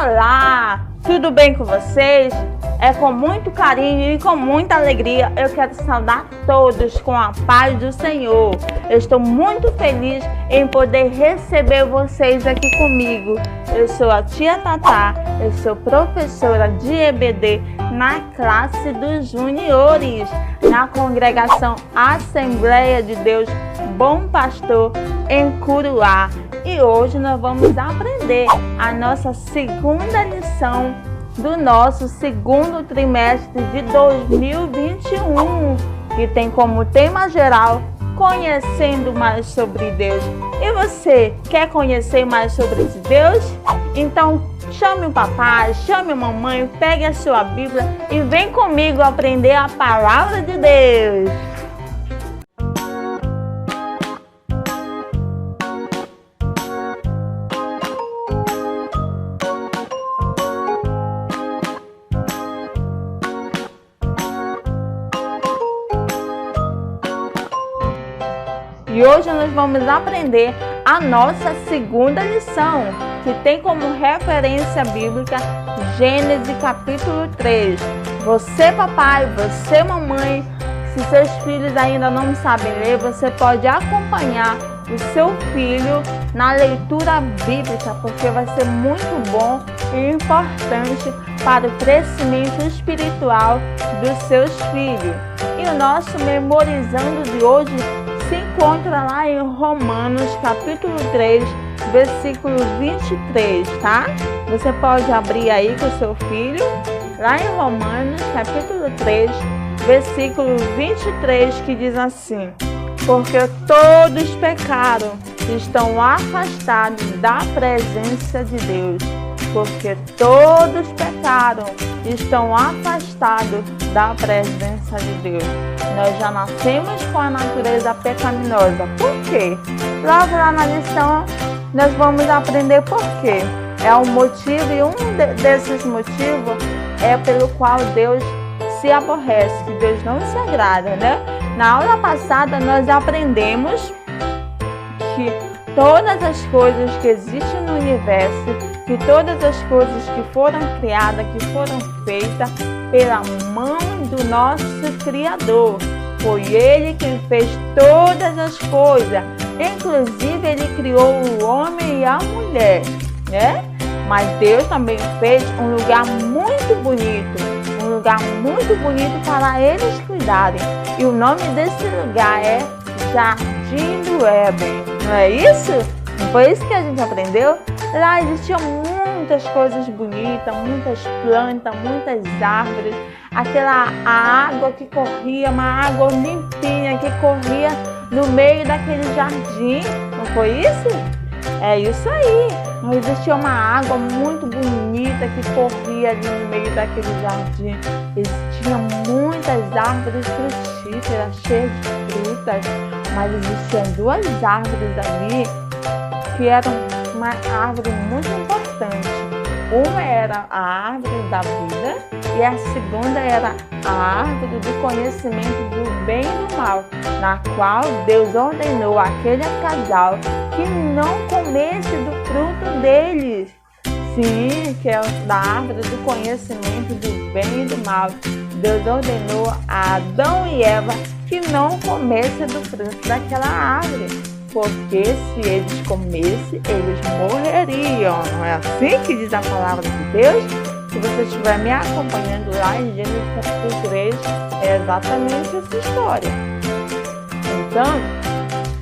Olá, tudo bem com vocês? É com muito carinho e com muita alegria eu quero saudar todos com a paz do Senhor. Eu estou muito feliz em poder receber vocês aqui comigo. Eu sou a tia Tatá, eu sou professora de EBD na classe dos juniores, na congregação Assembleia de Deus Bom Pastor em Curuá. E hoje nós vamos aprender a nossa segunda lição do nosso segundo trimestre de 2021, que tem como tema geral Conhecendo Mais sobre Deus. E você quer conhecer mais sobre Deus? Então chame o papai, chame a mamãe, pegue a sua Bíblia e vem comigo aprender a palavra de Deus. E hoje nós vamos aprender a nossa segunda lição, que tem como referência bíblica Gênesis capítulo 3. Você, papai, você, mamãe, se seus filhos ainda não sabem ler, você pode acompanhar o seu filho na leitura bíblica, porque vai ser muito bom e importante para o crescimento espiritual dos seus filhos. E o nosso memorizando de hoje se encontra lá em Romanos capítulo 3, versículo 23, tá? Você pode abrir aí com o seu filho, lá em Romanos capítulo 3, versículo 23, que diz assim: porque todos pecaram e estão afastados da presença de Deus. Porque todos pecaram e estão afastados da presença de Deus. Nós já nascemos com a natureza pecaminosa. Por quê? Logo lá na lição nós vamos aprender por quê. É um motivo, e um desses motivos é pelo qual Deus se aborrece, que Deus não se agrada, né? Na aula passada nós aprendemos que todas as coisas que existem no universo, que todas as coisas que foram criadas, que foram feitas pela mão do nosso Criador. Foi Ele quem fez todas as coisas. Inclusive Ele criou o homem e a mulher, né? Mas Deus também fez um lugar muito bonito para eles cuidarem. E o nome desse lugar é Jardim do Éden. Não é isso? Não foi isso que a gente aprendeu? Lá existiam muitas coisas bonitas, muitas plantas, muitas árvores. Aquela água que corria, uma água limpinha que corria no meio daquele jardim. Não foi isso? É isso aí. Não existia uma água muito bonita que corria ali no meio daquele jardim. Existiam muitas árvores frutíferas, cheias de frutas. Mas existiam duas árvores ali que eram uma árvore muito importante. Uma era a árvore da vida e a segunda era a árvore do conhecimento do bem e do mal, na qual Deus ordenou àquele casal que não comesse do fruto deles. Sim, que é da árvore do conhecimento do bem e do mal. Deus ordenou a Adão e Eva que não comessem do fruto daquela árvore, porque se eles comessem, eles morreriam. Não é assim que diz a palavra de Deus? Se você estiver me acompanhando lá em Gênesis capítulo 3, é exatamente essa história. Então,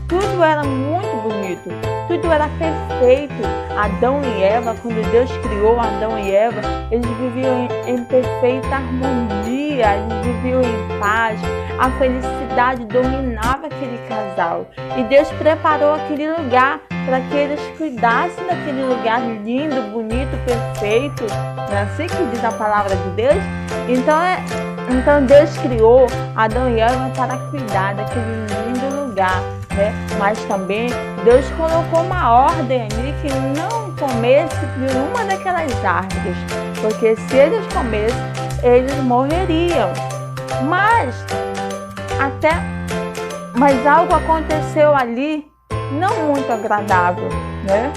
tudo era muito bonito, tudo era perfeito. Adão e Eva, quando Deus criou Adão e Eva, eles viviam em perfeita harmonia, eles viviam em paz, a felicidade dominava aquele casal. E Deus preparou aquele lugar para que eles cuidassem daquele lugar lindo, bonito, perfeito. Não é assim que diz a palavra de Deus? Então Deus criou Adão e Eva para cuidar daquele lindo lugar, né? Mas também Deus colocou uma ordem ali que não comesse de uma daquelas árvores, porque se eles comessem, eles morreriam. Mas algo aconteceu ali não muito agradável, né?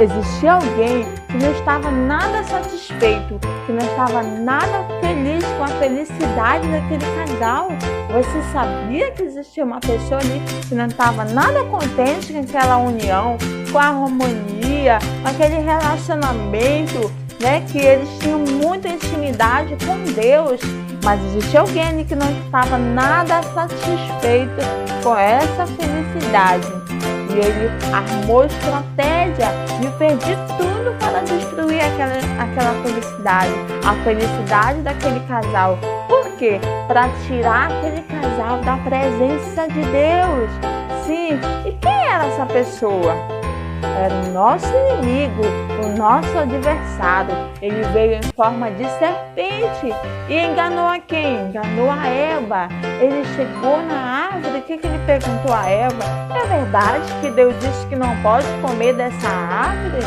existia alguém que não estava nada satisfeito, que não estava nada feliz com a felicidade daquele casal. Você sabia que existia uma pessoa ali que não estava nada contente com aquela união, com a harmonia, com aquele relacionamento, né? Que eles tinham muita intimidade com Deus, mas existia alguém ali que não estava nada satisfeito com essa felicidade. E ele armou estratégia e fez de tudo para destruir aquela felicidade, a felicidade daquele casal. Por quê? Para tirar aquele casal da presença de Deus. Sim, e quem era essa pessoa? Era o nosso inimigo, o nosso adversário. Ele veio em forma de serpente e enganou a quem? Enganou a Eva. Ele chegou na árvore, o que ele perguntou a Eva? É verdade que Deus disse que não pode comer dessa árvore?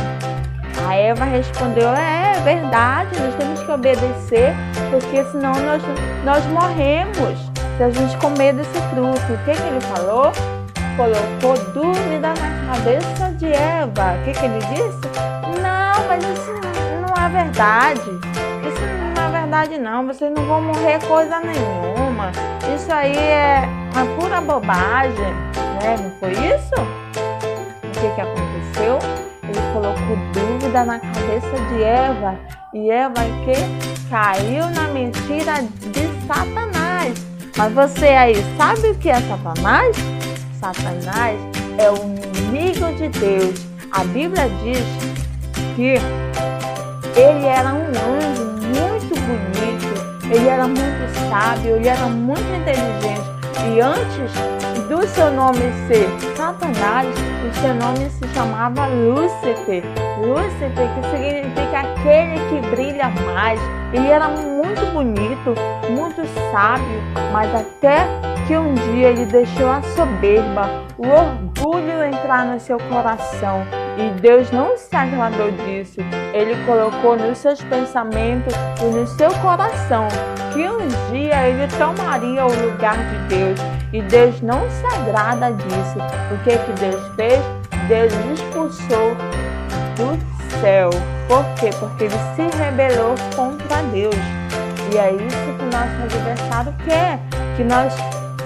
A Eva respondeu, é verdade, nós temos que obedecer, porque senão nós morremos se a gente comer desse fruto. O que ele falou? Colocou dúvida na cabeça de Eva. O que ele disse? Não, mas isso não é verdade. Isso não é verdade não. Vocês não vão morrer coisa nenhuma. Isso aí é uma pura bobagem, né? Não foi isso? O que aconteceu? Ele colocou dúvida na cabeça de Eva. E Eva que caiu na mentira de Satanás. Mas você aí sabe o que é Satanás? Satanás é o inimigo de Deus. A Bíblia diz que ele era um anjo muito bonito, ele era muito sábio, ele era muito inteligente. E antes do seu nome ser Satanás, o seu nome se chamava Lúcifer. Lúcifer, que significa aquele que brilha mais. Ele era muito bonito, muito sábio, mas até que um dia ele deixou a soberba, o orgulho entrar no seu coração. E Deus não se agradou disso. Ele colocou nos seus pensamentos e no seu coração que um dia ele tomaria o lugar de Deus. E Deus não se agrada disso. O que Deus fez? Deus expulsou do céu. Por quê? Porque ele se rebelou contra Deus. E é isso que o nosso adversário quer. Que nós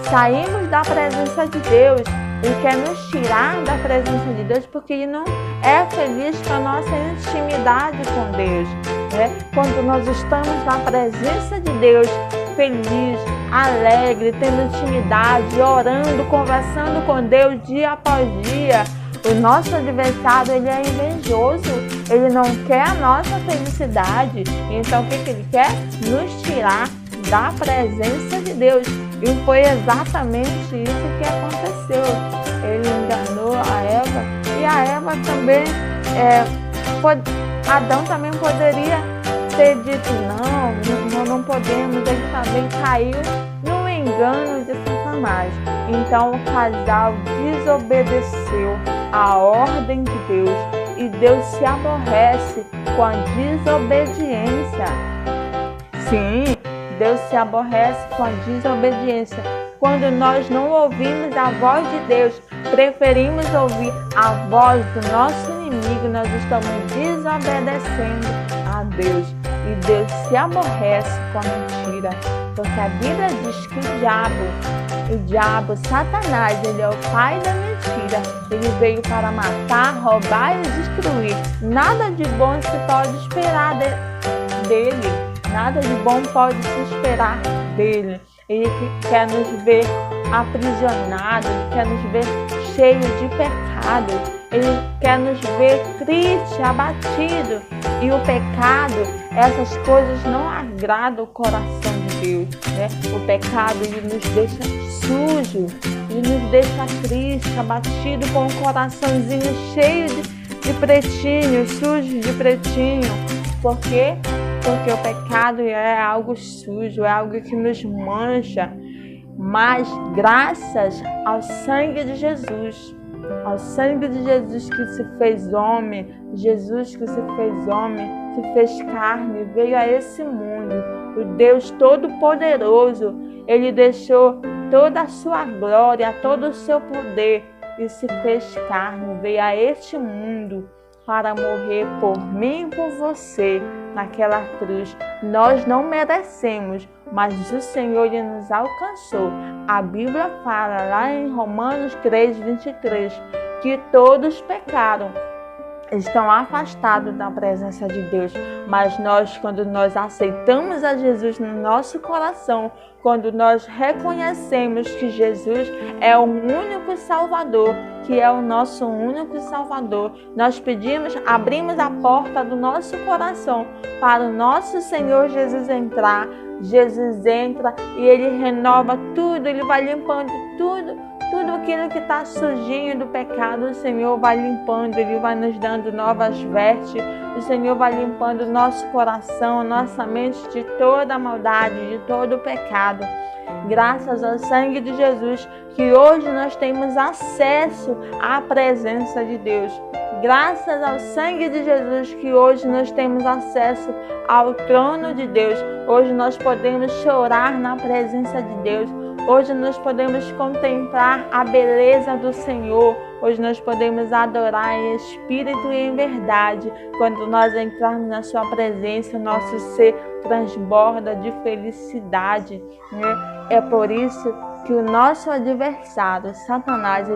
saímos da presença de Deus. Ele quer nos tirar da presença de Deus porque ele não é feliz com a nossa intimidade com Deus, né? Quando nós estamos na presença de Deus, feliz, alegre, tendo intimidade, orando, conversando com Deus dia após dia, o nosso adversário ele é invejoso, ele não quer a nossa felicidade. Então o que ele quer? Nos tirar da presença de Deus. E foi exatamente isso que aconteceu. Ele enganou a Eva e a Eva também, Adão também poderia ter dito não podemos, ele também caiu no engano de Satanás. Então o casal desobedeceu a ordem de Deus e Deus se aborrece com a desobediência. Sim, Deus se aborrece com a desobediência. Quando nós não ouvimos a voz de Deus, preferimos ouvir a voz do nosso inimigo, nós estamos desobedecendo a Deus. E Deus se aborrece com a mentira. Porque a Bíblia diz que o diabo, Satanás, ele é o pai da mentira. Ele veio para matar, roubar e destruir. Nada de bom se pode esperar dele. Nada de bom pode se esperar dele. Ele quer nos ver aprisionados, ele quer nos ver cheios de pecado. Ele quer nos ver triste, abatido. E o pecado, essas coisas não agradam o coração de Deus, né? O pecado, ele nos deixa sujo, ele nos deixa triste, abatido, com o coraçãozinho cheio de pretinho, sujo de pretinho. Por quê? Porque o pecado é algo sujo, é algo que nos mancha. Mas graças ao sangue de Jesus, ao sangue de Jesus que se fez homem, Jesus que se fez homem, se fez carne, veio a esse mundo, o Deus Todo-Poderoso, Ele deixou toda a sua glória, todo o seu poder e se fez carne, veio a este mundo para morrer por mim e por você naquela cruz. Nós não merecemos, mas o Senhor ele nos alcançou. A Bíblia fala lá em Romanos 3:23 que todos pecaram, estão afastados da presença de Deus, mas quando nós aceitamos a Jesus no nosso coração, quando nós reconhecemos que Jesus é o único Salvador, que é o nosso único Salvador, nós abrimos a porta do nosso coração para o nosso Senhor Jesus entrar. Jesus entra e Ele renova tudo, Ele vai limpando tudo aquilo que está sujinho do pecado, o Senhor vai limpando, Ele vai nos dando novas vestes, o Senhor vai limpando nosso coração, nossa mente de toda a maldade, de todo o pecado. Graças ao sangue de Jesus, que hoje nós temos acesso à presença de Deus. Graças ao sangue de Jesus, que hoje nós temos acesso ao trono de Deus. Hoje nós podemos chorar na presença de Deus. Hoje nós podemos contemplar a beleza do Senhor. Hoje nós podemos adorar em espírito e em verdade. Quando nós entrarmos na sua presença, nosso ser transborda de felicidade, né? É por isso que o nosso adversário, Satanás,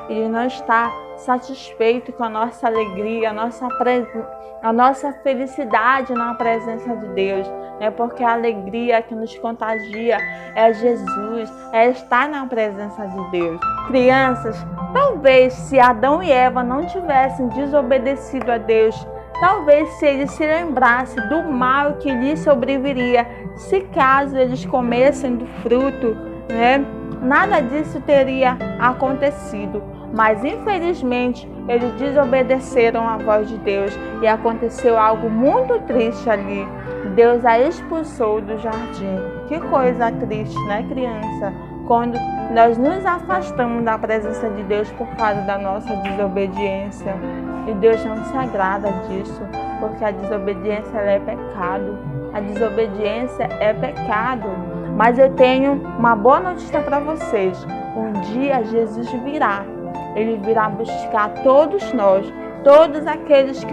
ele não está satisfeito com a nossa alegria, a nossa felicidade na presença de Deus, né? Porque a alegria que nos contagia é Jesus, é estar na presença de Deus. Crianças, talvez se Adão e Eva não tivessem desobedecido a Deus, talvez se eles se lembrassem do mal que lhes sobreviria, se caso eles comessem do fruto, né? Nada disso teria acontecido. Mas infelizmente eles desobedeceram à voz de Deus e aconteceu algo muito triste ali. Deus a expulsou do jardim. Que coisa triste, né, criança? Quando nós nos afastamos da presença de Deus por causa da nossa desobediência. E Deus não se agrada disso, porque a desobediência ela é pecado. A desobediência é pecado. Mas eu tenho uma boa notícia para vocês. Um dia Jesus virá. Ele virá buscar todos nós, todos aqueles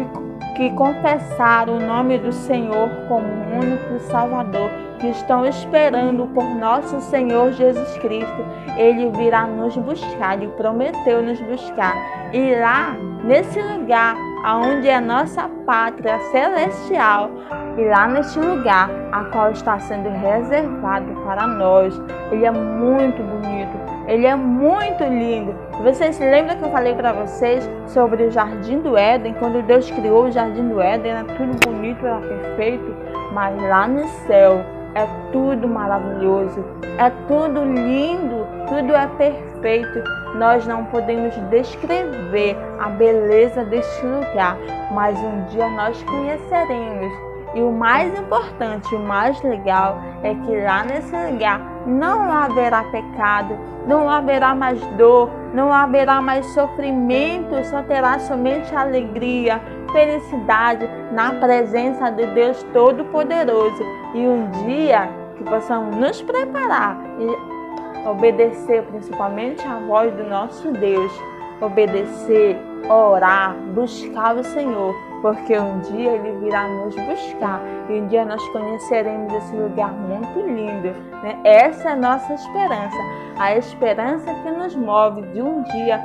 que confessaram o nome do Senhor como o único Salvador, que estão esperando por nosso Senhor Jesus Cristo. Ele virá nos buscar, Ele prometeu nos buscar. E lá, nesse lugar, onde é nossa pátria celestial, e lá neste lugar, a qual está sendo reservado para nós, ele é muito bonito, ele é muito lindo. Vocês se lembram que eu falei para vocês sobre o Jardim do Éden? Quando Deus criou o Jardim do Éden, era tudo bonito, era perfeito, mas lá no céu é tudo maravilhoso, é tudo lindo, tudo é perfeito. Nós não podemos descrever a beleza deste lugar, mas um dia nós conheceremos. E o mais importante, o mais legal é que lá nesse lugar não haverá pecado, não haverá mais dor, não haverá mais sofrimento, só terá somente alegria, felicidade na presença de Deus Todo-Poderoso. E um dia que possamos nos preparar e obedecer principalmente a voz do nosso Deus, obedecer, orar, buscar o Senhor, porque um dia Ele virá nos buscar e um dia nós conheceremos esse lugar muito lindo, né? Essa é a nossa esperança, a esperança que nos move de um dia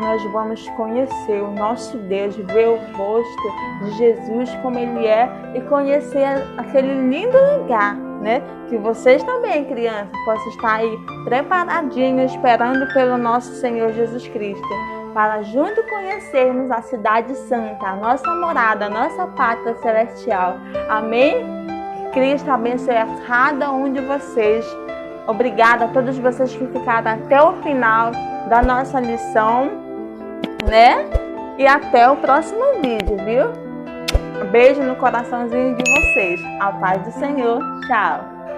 nós vamos conhecer o nosso Deus, ver o rosto de Jesus como Ele é e conhecer aquele lindo lugar, né? Que vocês também, crianças, possam estar aí preparadinhos, esperando pelo nosso Senhor Jesus Cristo, para junto conhecermos a cidade santa, a nossa morada, a nossa pátria celestial. Amém? Cristo abençoe a cada um de vocês. Obrigada a todos vocês que ficaram até o final da nossa lição, né? E até o próximo vídeo, viu? Beijo no coraçãozinho de vocês. A paz do Senhor. Tchau.